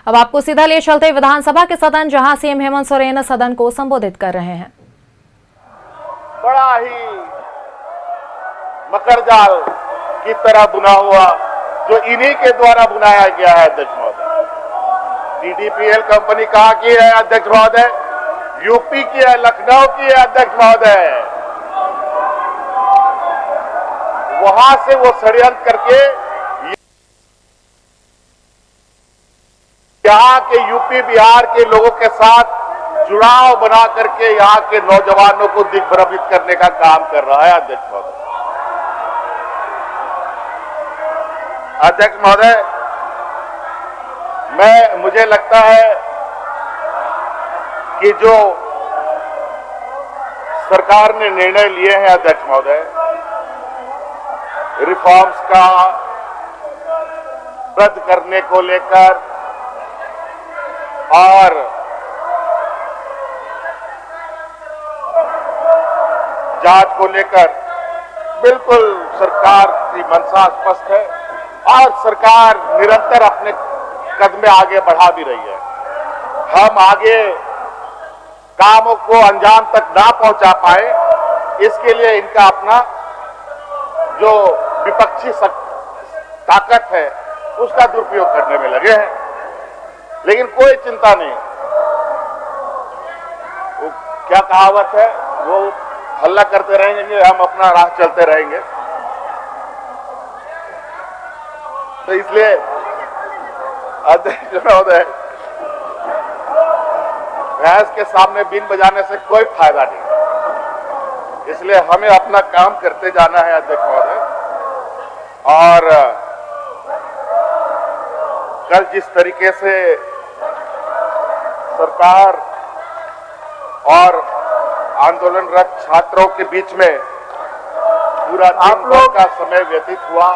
अब आपको सीधा ले चलते विधानसभा के सदन, जहां सीएम हेमंत सोरेन सदन को संबोधित कर रहे हैं। बड़ा ही मकरजाल की तरह बुना हुआ, जो इन्हीं के द्वारा बुनाया गया है अध्यक्ष महोदय। डीडीपीएल कंपनी कहां की है अध्यक्ष महोदय? यूपी की है, लखनऊ की है अध्यक्ष महोदय। वहां से वो षड्यंत्र करके यहाँ के यूपी बिहार के लोगों के साथ जुड़ाव बना करके यहाँ के नौजवानों को दिग्भ्रमित करने का काम कर रहा है अध्यक्ष महोदय। अध्यक्ष महोदय, मुझे लगता है कि जो सरकार ने निर्णय लिए हैं अध्यक्ष महोदय, रिफॉर्म्स का रद्द करने को लेकर और जांच को लेकर, बिल्कुल सरकार की मंशा स्पष्ट है और सरकार निरंतर अपने कदम आगे बढ़ा भी रही है। हम आगे कामों को अंजाम तक ना पहुंचा पाए, इसके लिए इनका अपना जो विपक्षी ताकत है उसका दुरुपयोग करने में लगे हैं। लेकिन कोई चिंता नहीं, वो क्या कहावत है, वो हल्ला करते रहेंगे, हम अपना राह चलते रहेंगे। तो इसलिए अध्यक्ष महोदय, भैंस के सामने बीन बजाने से कोई फायदा नहीं, इसलिए हमें अपना काम करते जाना है अध्यक्ष महोदय। और कल जिस तरीके से सरकार और आंदोलनरत छात्रों के बीच में पूरा दिन भर का समय व्यतीत हुआ,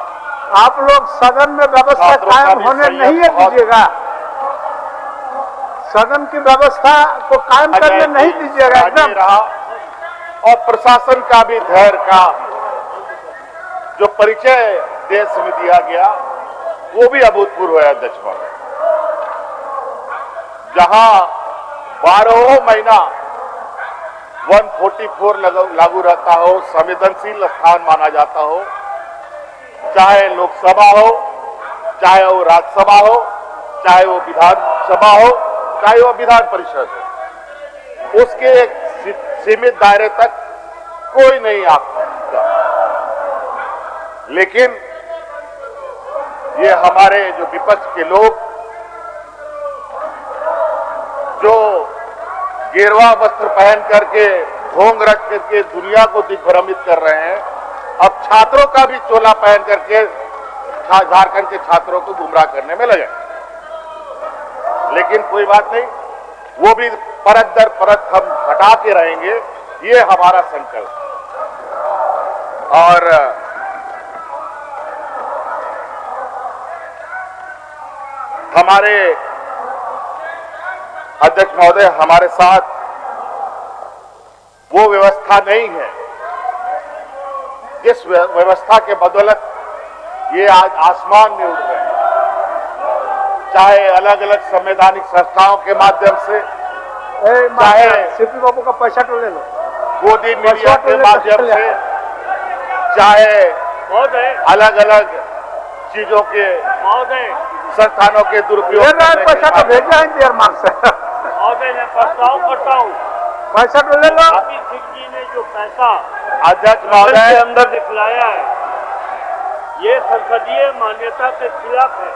आप लोग सदन में व्यवस्था कायम होने नहीं दीजिएगा, सदन की व्यवस्था को कायम करने नहीं दीजिएगा एकदम रहा। और प्रशासन का भी धैर्य का जो परिचय देश में दिया गया वो भी अभूतपूर्व है अध्यक्ष महोदय। जहां 12 महीना 144 लागू रहता हो, संवेदनशील स्थान माना जाता हो, चाहे लोकसभा हो, चाहे वो राज्यसभा हो, चाहे वो विधानसभा हो, चाहे वो विधान परिषद हो, उसके एक सीमित दायरे तक कोई नहीं आ सकता। लेकिन ये हमारे जो विपक्ष के लोग जो गेरुआ वस्त्र पहन करके ढोंग रख करके दुनिया को दिग्भ्रमित कर रहे हैं, अब छात्रों का भी चोला पहन करके झारखंड के छात्रों को गुमराह करने में लगे। लेकिन कोई बात नहीं, वो भी परत दर परत हम हटाते रहेंगे, ये हमारा संकल्प। और हमारे अध्यक्ष महोदय, हमारे साथ वो व्यवस्था नहीं है जिस व्यवस्था के बदौलत ये आज आसमान में उड़ रहे हैं, चाहे अलग अलग संवैधानिक संस्थाओं के माध्यम से, चाहे सीपी बाबू का पैसा तो ले लो, गोदी मीडिया के माध्यम से, चाहे अलग अलग चीजों के संस्थानों के दुरुपयोग पैसा तो भेजा है डेयरमार्क से। मैं प्रस्ताव करता हूँ, पैसा तो ले लो। जी ने जो पैसा अध्यक्ष महोदय के अंदर दिखलाया है, ये संसदीय मान्यता के खिलाफ है।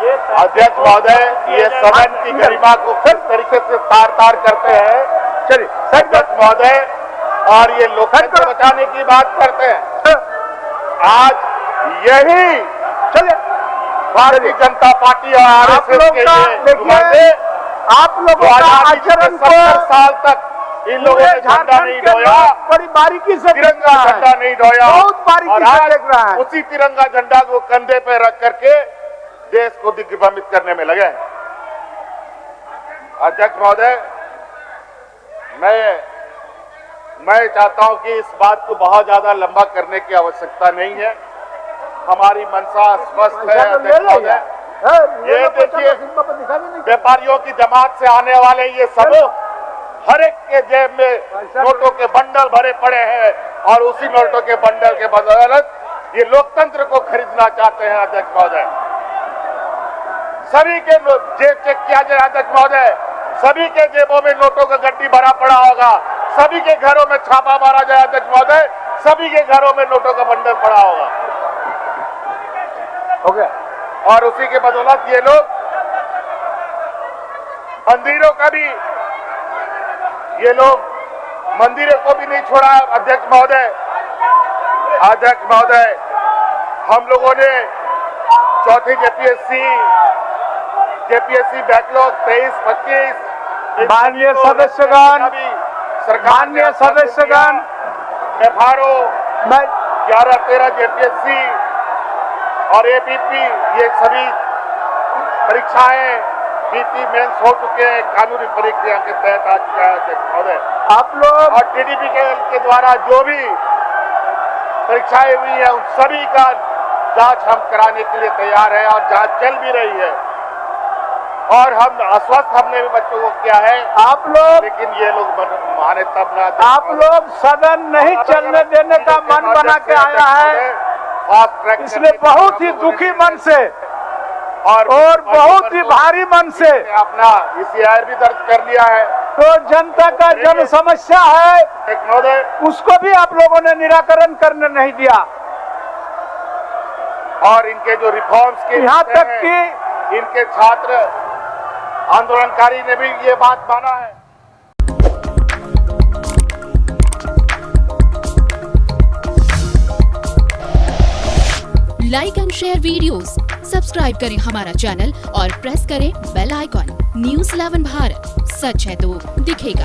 ये अध्यक्ष महोदय, ये सदन की गरिमा को किस तरीके से तार करते हैं, चलिए अध्यक्ष महोदय, और ये लोकतंत्र बचाने की बात करते हैं। आज यही चलिए भारतीय जनता पार्टी और आरएसएस के लिए आप लोगों का आचरण को 70 साल तक इन लोगों ने झंडा नहीं ढोया, बड़ी बारीकी से तिरंगा झंडा नहीं ढोया, बहुत बारीकी से देख रहा है। उसी तिरंगा झंडा को कंधे पे रख करके देश को दिग्भ्रमित करने में लगे। अध्यक्ष महोदय, मैं चाहता हूं कि इस बात को बहुत ज्यादा लंबा करने की आवश्यकता नहीं है। हमारी मंशा स्पष्ट है अध्यक्ष महोदय, ये देखिए दिखा भी नहीं। व्यापारियों की जमात से आने वाले ये समूह हर एक के जेब में नोटों के बंडल भरे पड़े हैं और उसी नोटों के बंडल के बदौलत ये लोकतंत्र को खरीदना चाहते हैं। अध्यक्ष महोदय, सभी के जेब चेक किया जाए अध्यक्ष महोदय, सभी के जेबों में नोटों का गड्डी भरा पड़ा होगा, सभी के घरों में छापा मारा जाए अध्यक्ष महोदय, सभी के घरों में नोटों का बंडल पड़ा होगा। हो गया। और उसी के बदौलत ये लोग मंदिरों का भी, ये लोग मंदिरों को भी नहीं छोड़ा। अध्यक्ष महोदय, अध्यक्ष महोदय, हम लोगों ने चौथी जेपीएससी बैकलॉग 23-25 माननीय सदस्यगण, सरकार ने माननीय सदस्यगण, एफआरओ मैं 11-13 जेपीएससी और एबीपी ये सभी परीक्षाएं बीपी मेंस हो चुके हैं, कानूनी प्रक्रिया के तहत आ चुका है अध्यक्ष महोदय। आप लोग और टीडीपी के द्वारा जो भी परीक्षाएं हुई है उन सभी का जांच हम कराने के लिए तैयार है और जांच चल भी रही है और हम आश्वस्त हमने भी बच्चों को किया है। आप लोग लेकिन ये लोग माने तब ना। आप लोग सदन नहीं चलने देने का मन बना के आया है, फास्ट ट्रैक इसलिए बहुत ही दुखी मन से और बहुत ही भारी मन से अपना ECR भी दर्ज कर लिया है। तो जनता का जन समस्या है, महोदय, उसको भी आप लोगों ने निराकरण करने नहीं दिया। और इनके जो रिफॉर्म्स के यहाँ तक कि इनके छात्र आंदोलनकारी ने भी ये बात माना है। Like and share videos, subscribe करें हमारा चैनल और प्रेस करें बेल आइकॉन। न्यूज़ 11 भारत, सच है तो दिखेगा।